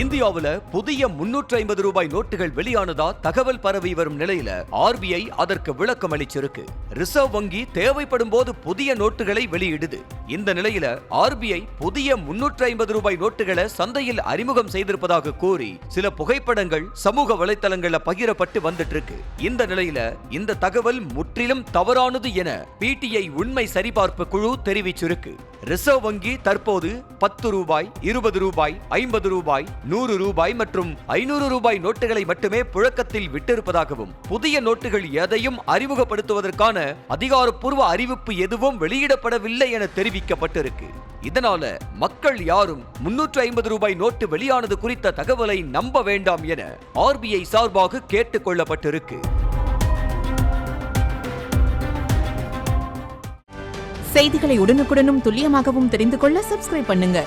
இந்தியாவுல புதிய 350 ரூபாய் நோட்டுகள் வெளியானதா தகவல் பரவி வரும் நிலையில ஆர்பிஐ அதற்கு விளக்கம் அளிச்சிருக்கு. ரிசர்வ் வங்கி தேவைப்படும் போது புதிய நோட்டுகளை வெளியிடுது. இந்த நிலையில ஆர்பிஐ புதிய 350 ரூபாய் நோட்டுகளை சந்தையில் அறிமுகம் செய்திருப்பதாக கூறி சில புகைப்படங்கள் சமூக வலைதளங்கள்ல பகிரப்பட்டு வந்துட்டு இருக்கு. இந்த நிலையில இந்த தகவல் முற்றிலும் தவறானது என பிடிஐ உண்மை சரிபார்ப்பு குழு தெரிவிச்சிருக்கு. ரிசர்வ் வங்கி தற்போது 10 ரூபாய், 20 ரூபாய், 50 ரூபாய், 100 ரூபாய் மற்றும் 500 ரூபாய் நோட்டுகளை மட்டுமே புழக்கத்தில் விட்டிருப்பதாகவும் புதிய நோட்டுகள் எதையும் அறிமுகப்படுத்துவதற்கான அதிகாரப்பூர்வ அறிவிப்பு எதுவும் வெளியிடப்படவில்லை என தெரிவிக்கப்பட்டிருக்கு. இதனால மக்கள் யாரும் 350 ரூபாய் நோட்டு வெளியானது குறித்த தகவலை நம்ப வேண்டாம் என ஆர்பிஐ சார்பாக கேட்டுக் கொள்ளப்பட்டிருக்கு. செய்திகளை உடனுக்குடனும் துல்லியமாகவும் தெரிந்து கொள்ள சப்ஸ்கிரைப் பண்ணுங்க.